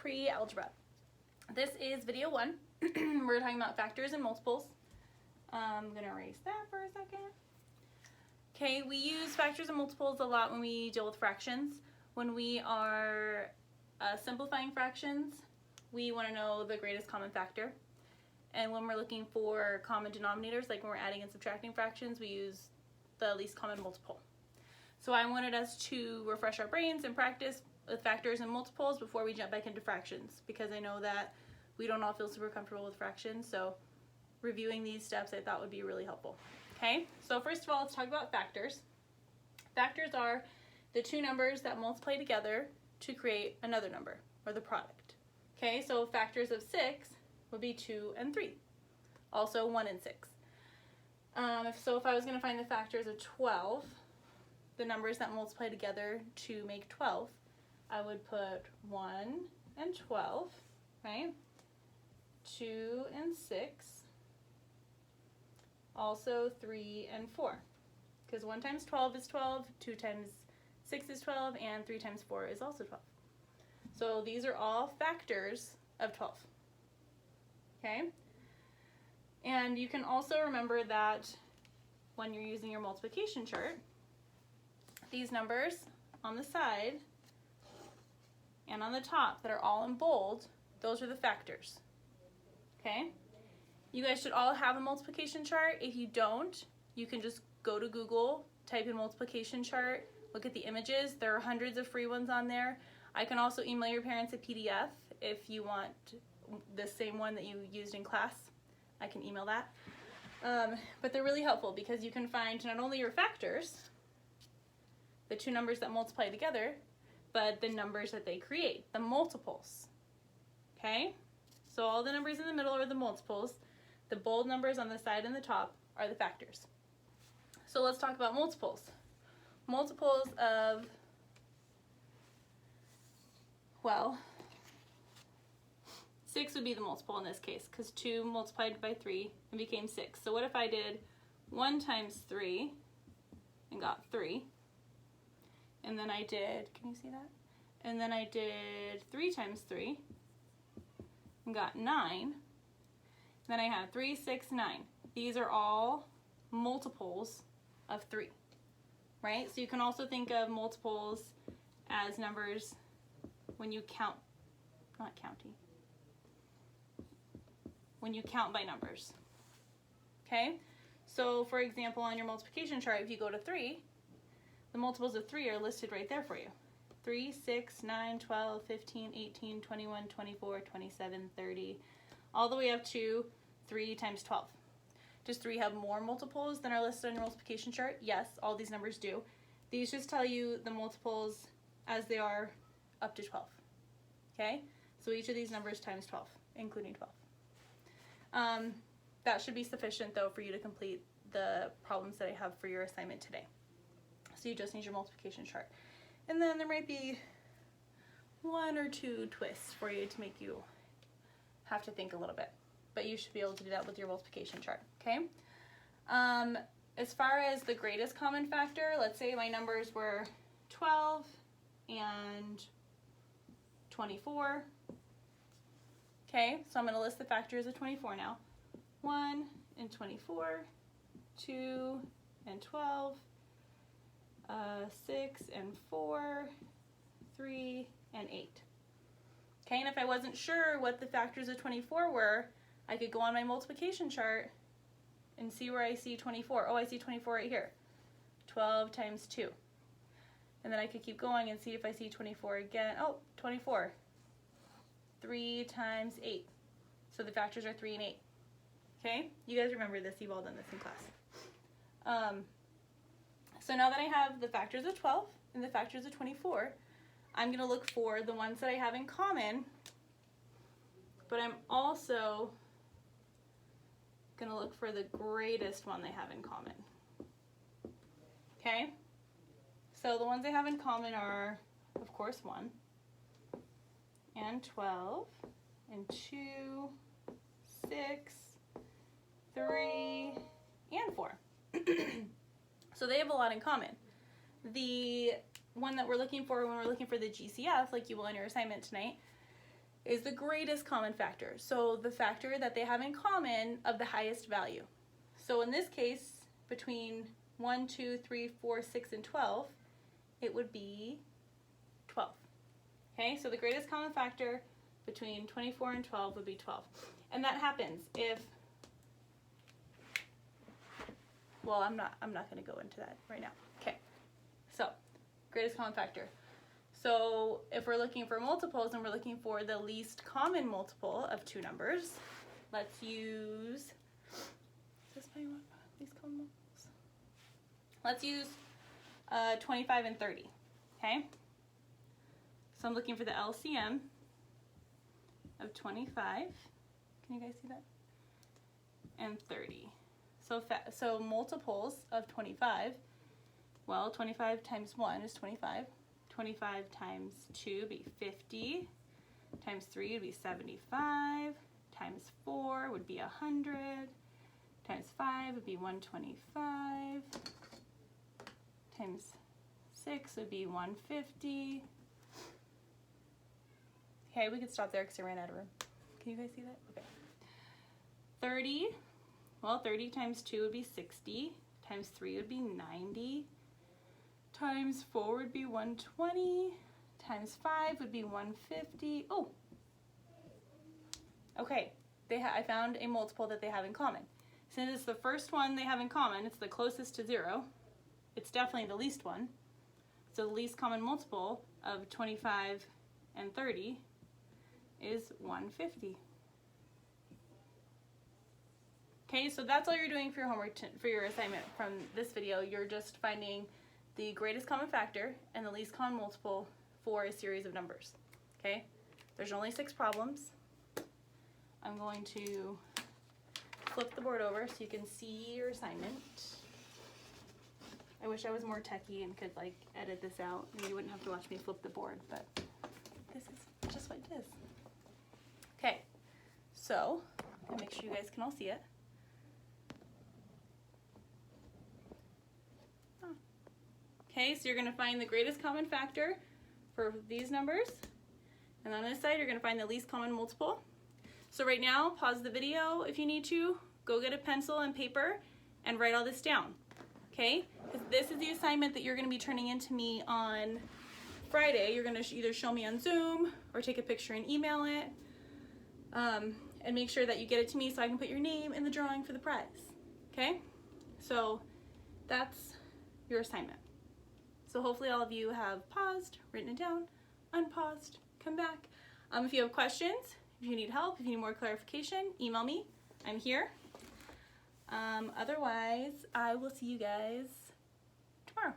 pre-algebra. This is video 1. We're talking about factors and multiples. I'm going to erase that for a second. Okay, we use factors and multiples a lot when we deal with fractions. When we are simplifying fractions, we want to know the greatest common factor. And when we're looking for common denominators, like when we're adding and subtracting fractions, we use the least common multiple. So I wanted us to refresh our brains and practice with factors and multiples before we jump back into fractions, because I know that we don't all feel super comfortable with fractions, so reviewing these steps I thought would be really helpful. Okay, so first of all, let's talk about factors. Factors are the two numbers that multiply together to create another number, or the product. Okay, so factors of 6 would be 2 and 3, also 1 and 6. If I was going to find the factors of 12, the numbers that multiply together to make 12, I would put 1 and 12, right? 2 and 6, also 3 and 4, because 1 times 12 is 12, 2 times 6 is 12, and 3 times 4 is also 12. So these are all factors of 12. Okay? And you can also remember that when you're using your multiplication chart, these numbers on the side and on the top that are all in bold, those are the factors. Okay? You guys should all have a multiplication chart. If you don't, you can just go to Google, type in multiplication chart, look at the images. There are hundreds of free ones on there. I can also email your parents a PDF if you want the same one that you used in class. I can email that. But they're really helpful because you can find not only your factors, the two numbers that multiply together, but the numbers that they create, the multiples. Okay? So all the numbers in the middle are the multiples. The bold numbers on the side and the top are the factors. So let's talk about multiples. Multiples of, well, 6 would be the multiple in this case, because 2 multiplied by 3 and became 6. So what if I did 1 times 3 and got 3? And then I did, can you see that? And then I did 3 times 3 and got 9. Then I have 3, 6, 9. These are all multiples of 3, right? So you can also think of multiples as numbers when you count, not counting, when you count by numbers. Okay? So for example, on your multiplication chart, if you go to 3, the multiples of 3 are listed right there for you. 3, 6, 9, 12, 15, 18, 21, 24, 27, 30, all the way up to 3 times 12. Does 3 have more multiples than are listed on your multiplication chart? Yes, all these numbers do. These just tell you the multiples as they are up to 12. Okay? So each of these numbers times 12, including 12. That should be sufficient though for you to complete the problems that I have for your assignment today. So you just need your multiplication chart. And then there might be 1 or 2 twists for you to make you have to think a little bit. But you should be able to do that with your multiplication chart, okay? As far as the greatest common factor, let's say my numbers were 12 and 24. Okay, so I'm going to list the factors of 24 now. 1 and 24, 2 and 12, 6 and 4, 3 and 8. Okay, and if I wasn't sure what the factors of 24 were, I could go on my multiplication chart and see where I see 24. Oh, I see 24 right here. 12 times 2. And then I could keep going and see if I see 24 again. Oh, 24. 3 times 8. So the factors are 3 and 8. Okay? You guys remember this. You've all done this in class. So now that I have the factors of 12 and the factors of 24, I'm going to look for the ones that I have in common, but I'm also going to look for the greatest one they have in common. Okay? So the ones they have in common are, of course, 1 and 12 and 2, 6, 3, and 4. So they have a lot in common. The one that we're looking for when we're looking for the GCF, like you will in your assignment tonight, is the greatest common factor. So the factor that they have in common of the highest value. So in this case, between 1, 2, 3, 4, 6, and 12, it would be 12. Okay, so the greatest common factor between 24 and 12 would be 12. And that happens if, well, I'm not going to go into that right now. Okay, so greatest common factor. So if we're looking for multiples and we're looking for the least common multiple of two numbers, let's use, is this my least common multiples? Let's use 25 and 30, okay? So I'm looking for the LCM of 25. Can you guys see that? And 30. So multiples of 25, well, 25 times 1 is 25. 25 times 2 would be 50. Times 3 would be 75. Times 4 would be 100. Times 5 would be 125. Times 6 would be 150. Okay, we could stop there because I ran out of room. Can you guys see that? Okay. 30, well, 30 times 2 would be 60. Times 3 would be 90. Times 4 would be 120. Times 5 would be 150. Oh! Okay, I found a multiple that they have in common. Since it's the first one they have in common, it's the closest to 0. It's definitely the least one. So the least common multiple of 25 and 30 is 150. Okay, so that's all you're doing for your homework, for your assignment from this video. You're just finding the greatest common factor and the least common multiple for a series of numbers. Okay, there's only 6 problems. I'm going to flip the board over so you can see your assignment. I wish I was more techie and could like edit this out and you wouldn't have to watch me flip the board, but this is just what it is. Okay, so make sure you guys can all see it. Okay, so you're going to find the greatest common factor for these numbers, and on this side you're going to find the least common multiple. So right now, pause the video if you need to, go get a pencil and paper and write all this down. Okay, because this is the assignment that you're going to be turning in to me on Friday. You're going to either show me on Zoom or take a picture and email it, and make sure that you get it to me so I can put your name in the drawing for the prize. Okay, so that's your assignment. So hopefully all of you have paused, written it down, unpaused, come back. If you have questions, if you need help, if you need more clarification, email me. I'm here. Otherwise, I will see you guys tomorrow.